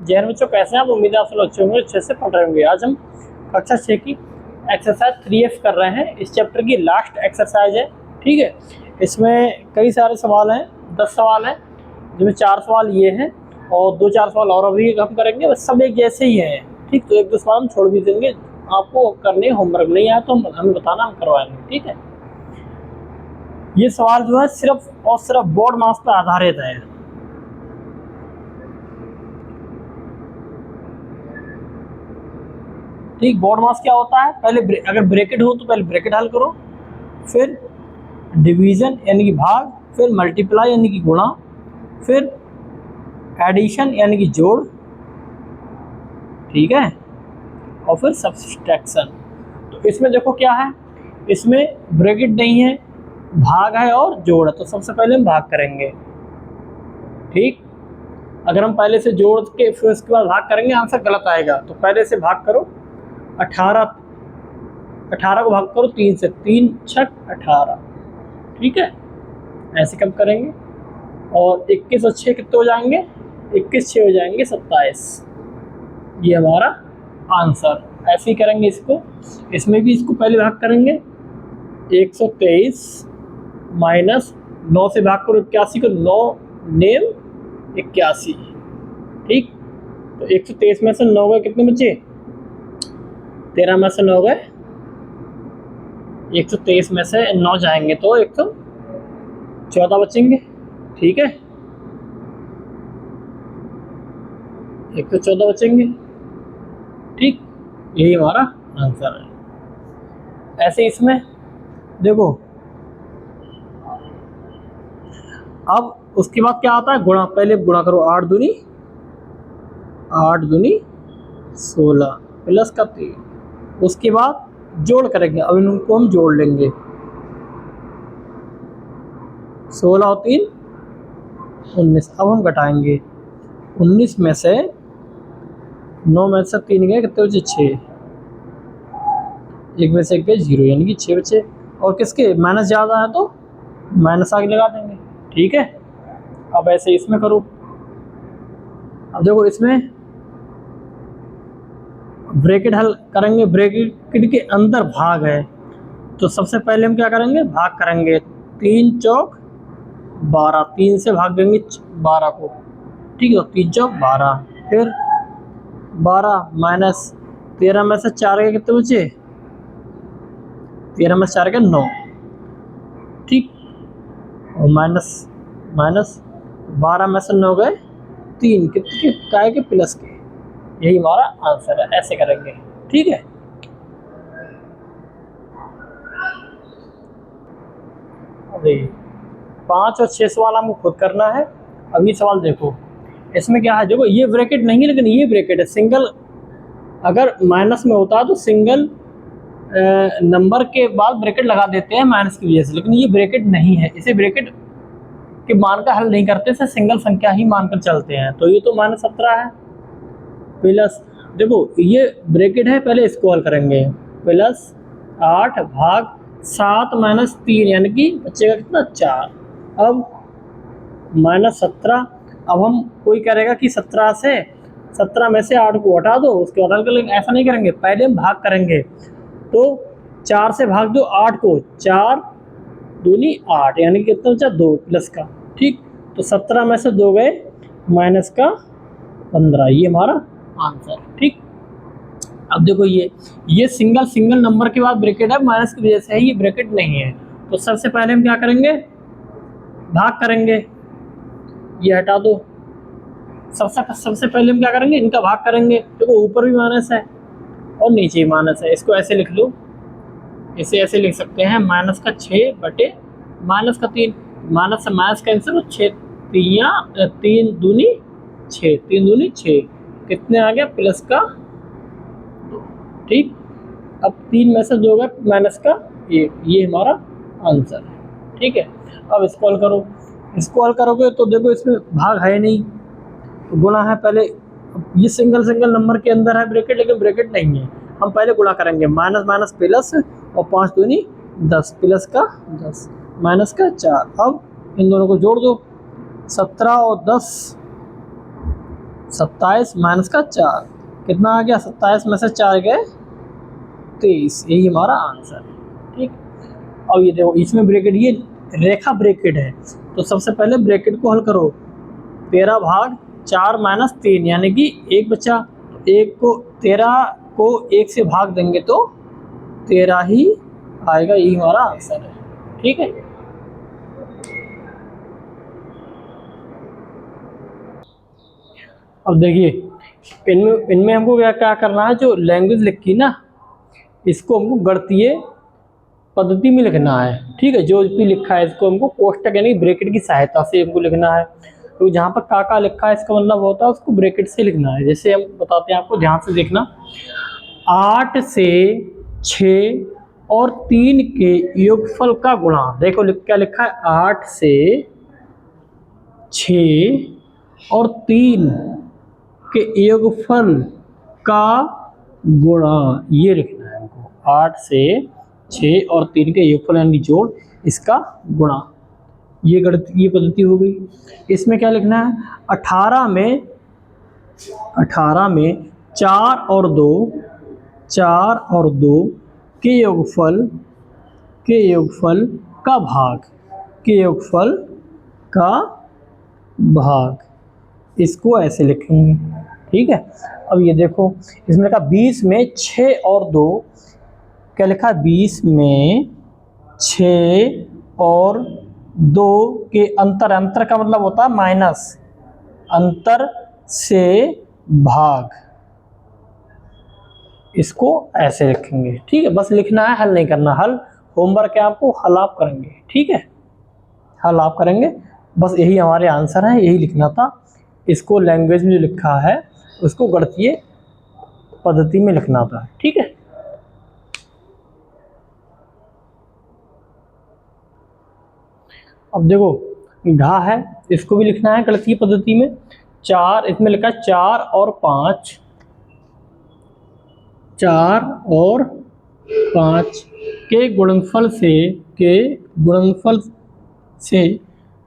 जैन बच्चों कैसे हैं आप? उम्मीद है आप सब अच्छे होंगे, अच्छे से पढ़ रहे होंगे। आज हम कक्षा 6 की एक्सरसाइज 3F कर रहे हैं। इस चैप्टर की लास्ट एक्सरसाइज है, ठीक है। इसमें कई सारे सवाल हैं, 10 सवाल हैं, जिसमें 4 सवाल ये हैं और 2-4 सवाल और अभी हम करेंगे। बस सब एक जैसे ही हैं, ठीक। तो 1-2 सवाल हम छोड़ भी देंगे, आपको करने होमवर्क नहीं आया तो हमें बताना, हम करवाएंगे, ठीक है। ये सवाल जो है सिर्फ और सिर्फ बोर्ड मार्क्स पर आधारित है। ठीक, बोर्ड मास क्या होता है? पहले अगर ब्रैकेट हो तो पहले ब्रैकेट हल करो, फिर डिवीजन यानी कि भाग, फिर मल्टीप्लाई यानी कि गुणा, फिर एडिशन यानी कि जोड़, ठीक है, और फिर सब्सट्रैक्शन। तो इसमें देखो क्या है, इसमें ब्रैकेट नहीं है, भाग है और जोड़ है। तो सबसे पहले हम भाग करेंगे, ठीक। अगर हम पहले से जोड़ के फिर उसके बाद भाग करेंगे, आंसर गलत आएगा। तो पहले से भाग करो, 18 को भाग करो 3 से, 3 छक 18, ठीक है। ऐसे कब करेंगे, और 21 और 6 कितने हो जाएंगे? 21 6 हो जाएंगे 27। ये हमारा आंसर। ऐसे ही करेंगे इसको, इसमें भी इसको पहले भाग करेंगे। 123 माइनस 9 से भाग करो 81 को, 9 नेम 81, ठीक। तो 123 में से 9 गए, कितने बचे? 13 में से 9 गए, 123 में से 9 जाएंगे तो 114 बचेंगे, ठीक है। 114 बचेंगे, ठीक। यही हमारा आंसर है। ऐसे इसमें देखो, अब उसके बाद क्या आता है? गुणा। पहले गुणा करो, 8 दूनी 16 प्लस का 3। उसके बाद जोड़ करेंगे, अब इनको हम जोड़ लेंगे। 16 और 3 19। अब हम घटाएंगे, 19 में से 9 में से 3 गए, कितने बचे? 6। 1 में से 1 गए 0, यानी कि 6 बचे। और किसके माइनस ज़्यादा है तो माइनस आगे लगा देंगे, ठीक है। अब ऐसे इसमें करो। अब देखो, इसमें ब्रैकेट हल करेंगे, ब्रैकेट के अंदर भाग है। तो सबसे पहले हम क्या करेंगे? भाग करेंगे। 3 चौक 12, 3 से भाग देंगे 12 को, ठीक है। 3 चौक 12, फिर 12 माइनस 13 में से 4 के कितने बचे? 13 में से 4 के 9, ठीक। और माइनस 12 में से 9 गए 3, कितने काय के? प्लस के। यही हमारा आंसर है। ऐसे करेंगे, ठीक है। अरे 5 और 6 सवाल हमको खुद करना है। अभी सवाल देखो, इसमें क्या है? देखो, ये ब्रैकेट नहीं है, लेकिन ये ब्रैकेट है। सिंगल अगर माइनस में होता तो सिंगल नंबर के बाद ब्रैकेट लगा देते हैं माइनस की वजह से, लेकिन ये ब्रैकेट नहीं है। इसे ब्रैकेट के मान का हल नहीं करते, इसे सिंगल संख्या ही मानकर चलते हैं। तो ये तो -17 है, प्लस देखो ये ब्रैकेट है, पहले इसको हल करेंगे। प्लस 8 भाग 7 माइनस 3, यानी कि बचेगा कितना? 4। अब -17। अब हम कोई करेगा कि 17 में से 8 को हटा दो, उसके बाद हल कर लेंगे। ऐसा नहीं करेंगे, पहले हम भाग करेंगे। तो 4 से भाग दो 8 को, 4 दूनी 8, यानी कि कितना बचा? 2 प्लस का, ठीक। तो 17 में से 2 गए, माइनस का 15। ये हमारा आंसर, ठीक। अब देखो, ये सिंगल नंबर के बाद ब्रैकेट है, माइनस की वजह से है, ये ब्रैकेट नहीं है। तो सबसे पहले हम क्या करेंगे? भाग करेंगे। ये हटा दो। सबसे पहले हम क्या करेंगे? इनका भाग करेंगे। देखो, ऊपर भी माइनस है और नीचे भी माइनस है। इसको ऐसे लिख लो, इसे ऐसे लिख सकते हैं, माइनस का 6 बटे माइनस का 3। माइनस से माइनस कैंसिल, 6 3 दूनी 6, 3 दूनी 6, कितने आ गया? प्लस का 2, ठीक। अब 3 में से 2 गए, माइनस का 1। ये हमारा आंसर है, ठीक है। अब इसको हल करो। इसको हल करोगे तो देखो, इसमें भाग है नहीं, तो गुणा है पहले। ये सिंगल नंबर के अंदर है ब्रैकेट, लेकिन ब्रैकेट नहीं है। हम पहले गुणा करेंगे, माइनस माइनस प्लस, और 5 दूनी 10, प्लस का 10 माइनस का 4। अब इन दोनों को जोड़ दो, 17 और 10 27 माइनस का 4 कितना आ गया, 27 में से 4 गए 23, यही हमारा आंसर है। ठीक, अब ये देखो इसमें ब्रैकेट, ये रेखा ब्रैकेट है, तो सबसे पहले ब्रैकेट को हल करो। 13 भाग 4 माइनस 3 यानी कि 1 बचा, तो 1 को 13 को 1 से भाग देंगे तो 13 ही आएगा, यही हमारा आंसर है। ठीक है, अब देखिए इनमें इनमें हमको क्या क्या करना है, जो लैंग्वेज लिखी ना इसको हमको गणितीय पद्धति में लिखना है। ठीक है, जो भी लिखा है इसको हमको कोष्टक यानी ब्रैकेट की सहायता से हमको लिखना है। तो जहाँ पर का लिखा है इसका मतलब होता है उसको ब्रैकेट से लिखना है। जैसे हम बताते हैं आपको, ध्यान से देखना, 8 से 6 और 3 के योगफल का गुणा। देखो क्या लिखा है, 8 से 6 और 3 के योगफल का गुणा, ये लिखना है हमको। 8 से 6 और 3 के योगफल यानी जोड़, इसका गुणा, ये गणितीय पद्धति हो गई। इसमें क्या लिखना है, 18 में 4 और 2 के योगफल का भाग, इसको ऐसे लिखेंगे। ठीक है, अब ये देखो इसमें लिखा 20 में 6 और 2, क्या लिखा, 20 में 6 और 2 के अंतर का मतलब होता है माइनस, अंतर से भाग, इसको ऐसे लिखेंगे। ठीक है, बस लिखना है, हल नहीं करना। हल होमवर्क है आपको, हल आप करेंगे। ठीक है, हल आप करेंगे, बस यही हमारे आंसर है, यही लिखना था। इसको लैंग्वेज में जो लिखा है उसको गणितीय पद्धति में लिखना था। ठीक है, अब देखो घा है, इसको भी लिखना है गणितीय पद्धति में। 4, इसमें लिखा 4 और 5 के गुणनफल से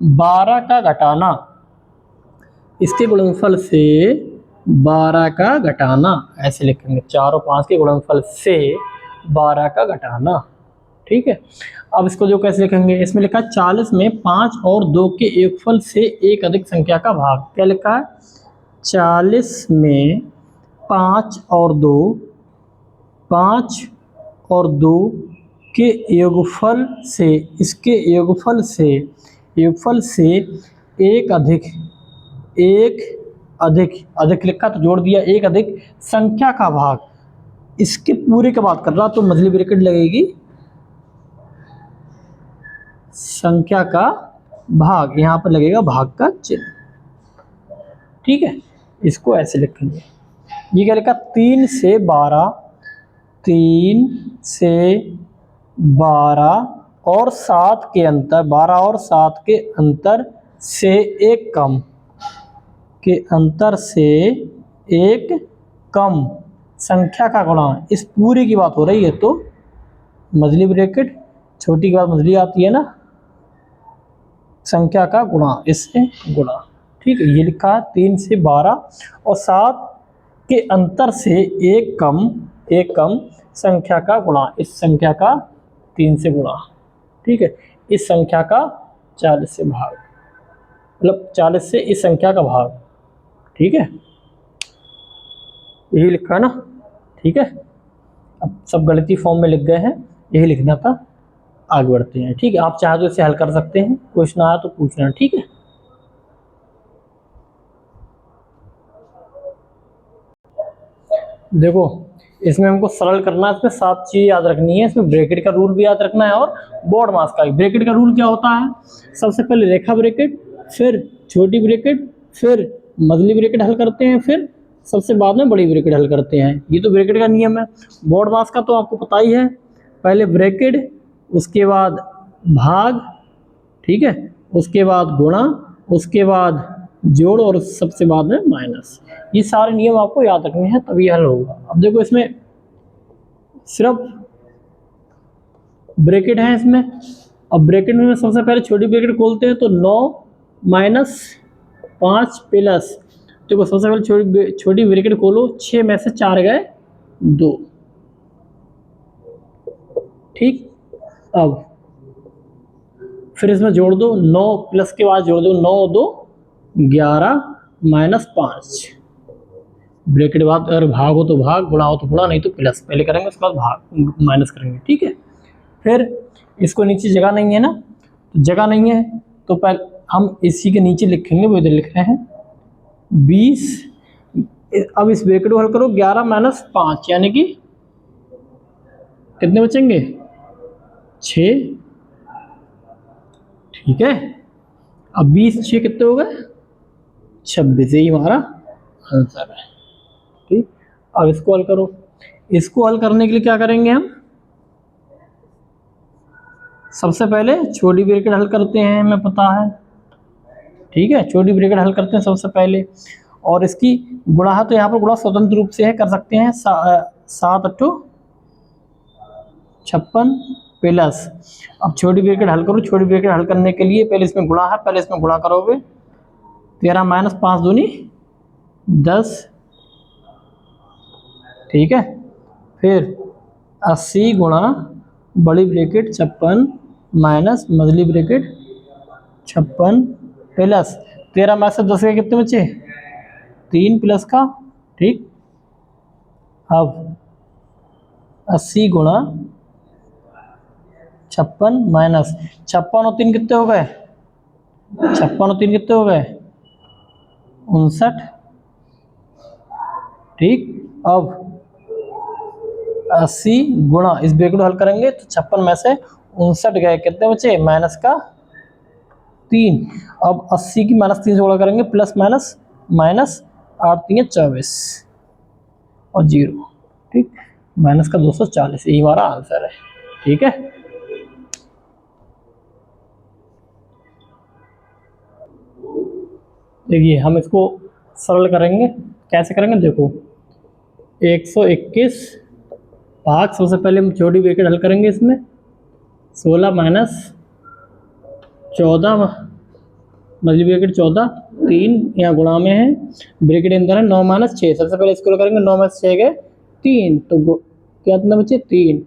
12 का घटाना, इसके गुणनफल से 12 का घटाना, ऐसे लिखेंगे। 4 और 5 के गुणनफल से 12 का घटाना। ठीक है, अब इसको जो कैसे लिखेंगे, इसमें लिखा 40 में 5 और 2 के योगफल से एक अधिक संख्या का भाग। क्या लिखा है, 40 में 5 और 2 के योगफल से, इसके योगफल से एक अधिक लिखा तो जोड़ दिया, एक अधिक संख्या का भाग, इसके पूरे की बात कर रहा तो मझली ब्रैकेट लगेगी, संख्या का भाग, यहाँ पर लगेगा भाग का चिन्ह। ठीक है, इसको ऐसे लिखेंगे। ये क्या लिखा, 3 से 12 और 7 के अंतर, 12 और 7 के अंतर से एक कम संख्या का गुणा, इस पूरी की बात हो रही है तो मझली ब्रैकेट, छोटी के बाद मझली आती है ना, संख्या का गुणा, इससे गुणा। ठीक है, ये लिखा है 3 से 12 और 7 के अंतर से एक कम संख्या का गुणा, इस संख्या का 3 से गुणा। ठीक है, इस संख्या का 40 से भाग, मतलब 40 से इस संख्या का भाग। ठीक है, यही लिखा है ना। ठीक है, अब सब गणितीय फॉर्म में लिख गए हैं, यही लिखना था। आगे बढ़ते हैं। ठीक है, आप चाहे तो इसे हल कर सकते हैं, क्वेश्चन आया तो पूछना। ठीक है, देखो इसमें हमको सरल करना है, इसमें 7 चीज़ याद रखनी है। इसमें ब्रैकेट का रूल भी याद रखना है और बोर्ड मास का भी। ब्रैकेट का रूल क्या होता है, सबसे पहले रेखा ब्रैकेट, फिर छोटी ब्रैकेट, फिर मझली ब्रैकेट हल करते हैं, फिर सबसे बाद में बड़ी ब्रैकेट हल करते हैं। ये तो ब्रैकेट का नियम है। बोर्ड मास का तो आपको पता ही है, पहले ब्रैकेट, उसके बाद भाग, ठीक है, उसके बाद गुणा, उसके बाद जोड़ और सबसे बाद में माइनस। ये सारे नियम आपको याद रखने हैं, तभी हल होगा। अब देखो इसमें सिर्फ ब्रैकेट है इसमें। अब ब्रैकेट में सबसे पहले छोटी ब्रैकेट खोलते हैं तो 9 - 5 प्लस, देखो सबसे पहले छोटी ब्रैकेट खोलो, 6 में से 4 गए 2, ठीक। अब फिर इसमें जोड़ दो 9 प्लस के बाद जोड़ दो 9 2 11 माइनस 5, ब्रैकेट के बाद अगर भाग हो तो भाग, गुणा हो तो गुणा, नहीं तो प्लस। पहले करेंगे उसके बाद भाग माइनस करेंगे, ठीक है। फिर इसको नीचे जगह नहीं है ना, तो जगह नहीं है तो पहले हम इसी के नीचे लिखेंगे, वो इधर लिख रहे हैं 20। अब इस ब्रैकेट को हल करो, 11 माइनस 5 यानी कि कितने बचेंगे 6, ठीक है। अब 20 6 कितने हो गए 26, यही हमारा आंसर है, ठीक। अब इसको हल करो, इसको हल करने के लिए क्या करेंगे हम, सबसे पहले छोटी ब्रैकेट हल करते हैं, हमें पता है, ठीक है। छोटी ब्रैकेट हल करते हैं सबसे पहले, और इसकी गुणा तो यहाँ पर गुणा स्वतंत्र रूप से है, कर सकते हैं 7 8 56 प्लस। अब छोटी ब्रैकेट हल करो, छोटी ब्रैकेट हल करने के लिए पहले इसमें गुणा है, पहले इसमें गुणा करोगे 13 माइनस 5 दूनी 10, ठीक है। फिर 80 गुणा बड़ी ब्रैकेट 56 माइनस मझली ब्रैकेट 56 प्लस 13 में से 10 के कितने बचे 3 प्लस का, ठीक। अब 80 गुणा 56 माइनस 56 और 3 कितने हो गए 56 और 3 कितने हो गए 59, ठीक। अब 80 गुणा इस ब्रैकेट को हल करेंगे तो 56 में से 59 गए, कितने बचे माइनस का 3। अब 80 की माइनस 3 से गुणा करेंगे, प्लस माइनस माइनस 8 3 24 और 0, ठीक। माइनस का 240, यही हमारा आंसर है, ठीक है। देखिए हम इसको सरल करेंगे, कैसे करेंगे देखो 121 भाग, सबसे पहले हम छोटी ब्रैकेट हल करेंगे, इसमें 16 माइनस 14 मझली ब्रैकेट 14 3 यहाँ गुणा में है, ब्रैकेट अंदर है 9 माइनस 6, सबसे पहले इसको करेंगे 9 माइनस 6 गए 3, तो क्या कितना बचे 3,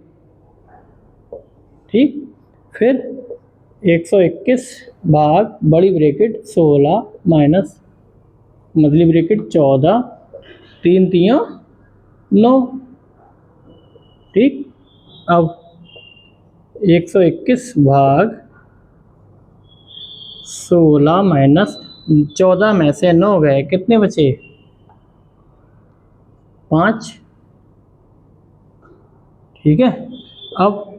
ठीक। फिर 121 भाग बड़ी ब्रैकेट 16 माइनस मझली ब्रैकेट 14 3 3 9, ठीक। अब 121 भाग 16 माइनस 14 में से 9 गए, कितने बचे 5, ठीक है। अब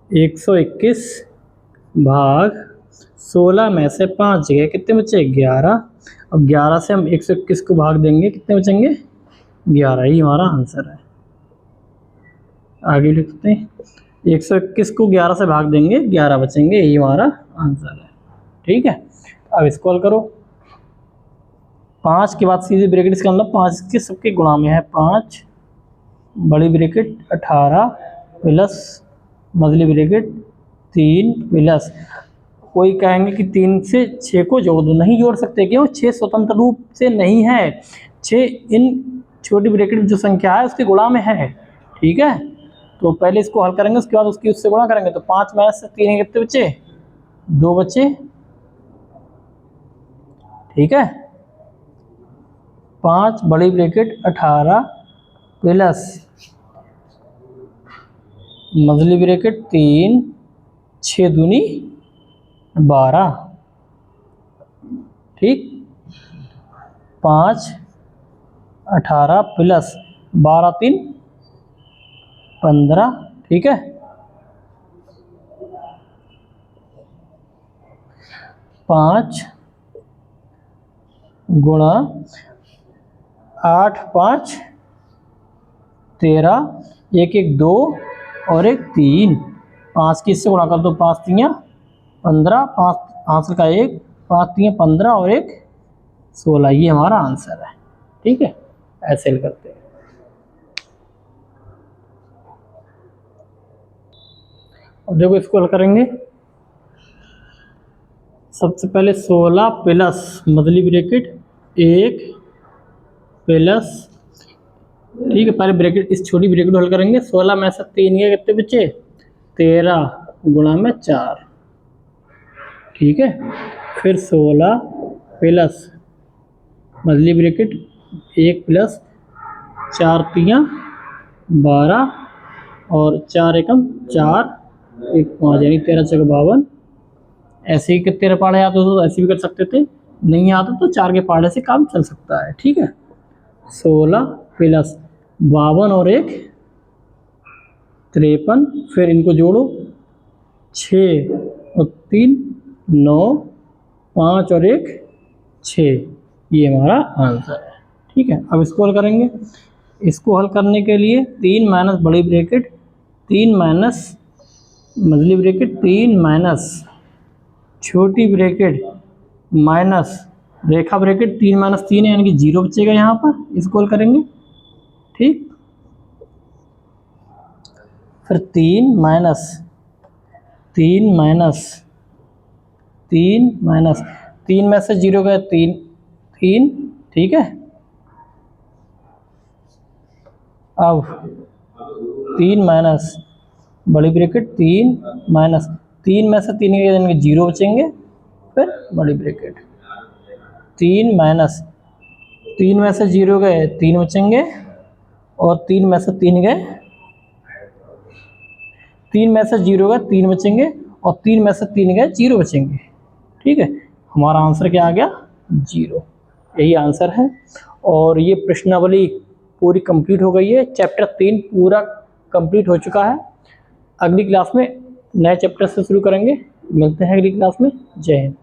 121 भाग 16 में से 5 गए, कितने बचे 11। अब 11 से हम 121 को भाग देंगे, कितने बचेंगे 11, ही हमारा आंसर है। आगे लिखते हैं 121 को 11 से भाग देंगे 11 बचेंगे, यही हमारा आंसर है, ठीक है। अब इसको हल करो, 5 के बाद सीधे ब्रैकेट इसका मतलब 5 के सबके गुणा में है, 5 बड़ी ब्रैकेट 18 प्लस मझली ब्रैकेट 3 प्लस, कोई कहेंगे कि 3 से 6 को जोड़ दो, नहीं जोड़ सकते, क्यों 6 स्वतंत्र रूप से नहीं है, 6 इन छोटी ब्रैकेट जो संख्या है उसके गुणा में है, ठीक है। तो पहले इसको हल करेंगे, उसके बाद उसकी उससे गुणा करेंगे, तो 5 में से 3 कितने बचे 2 बचे, ठीक है। 5 बड़ी ब्रैकेट 18 प्लस मझली ब्रैकेट 3 6 दूनी 12, ठीक। 5 18 प्लस 12 3 15, ठीक है। 5 गुणा 8 5 13, 1 1 2 और 1 3, 5 की इससे गुणा कर दो, 5 3 15, 5 आंसर का 1, 5 3 15 और 1 16, ये हमारा आंसर है, ठीक है। ऐसे हल करते हैं। अब देखो इसको हल करेंगे, सबसे पहले 16 प्लस मझली ब्रैकेट 1 प्लस, ठीक है, पहले ब्रैकेट, इस छोटी ब्रैकेट को हल करेंगे। 16 में से 3 के कितने बचे, 13 गुणा में 4, ठीक है। फिर 16 प्लस मछली ब्रैकेट 1 प्लस 4 तियाँ 12 और 4 एकम 4 1 5 यानी 13 चौक 52। ऐसे ही कितने पहाड़े आते तो ऐसे भी कर सकते थे, नहीं आता तो 4 के पहाड़े से काम चल सकता है, ठीक है। 16 प्लस 52 और 1 53, फिर इनको जोड़ो 6 और 3 9, 5 और 1 6, ये हमारा आंसर है, ठीक है। अब इसको हल करेंगे। इसको हल करने के लिए 3 माइनस बड़ी ब्रैकेट 3 माइनस मझली ब्रैकेट 3 माइनस छोटी ब्रैकेट माइनस रेखा ब्रैकेट 3 माइनस 3 है यानी कि 0 बचेगा यहाँ पर, इसको हल करेंगे, ठीक। फिर 3 माइनस 3 माइनस 3 माइनस 3 में से 0 गए 3 3, ठीक है। अब 3 माइनस बड़ी ब्रैकेट 3 माइनस 3 में से 3 गए यानी कि 0 बचेंगे, फिर बड़ी ब्रैकेट 3 माइनस 3 में से 0 गए 3 बचेंगे और 3 में से 3 गए 3 में से 0 गए 3 बचेंगे और 3 में से 3 गए 0 बचेंगे, ठीक है। हमारा आंसर क्या आ गया, 0, यही आंसर है। और ये प्रश्नावली पूरी कंप्लीट हो गई है, चैप्टर 3 पूरा कंप्लीट हो चुका है। अगली क्लास में नए चैप्टर से शुरू करेंगे, मिलते हैं अगली क्लास में। जय हिंद।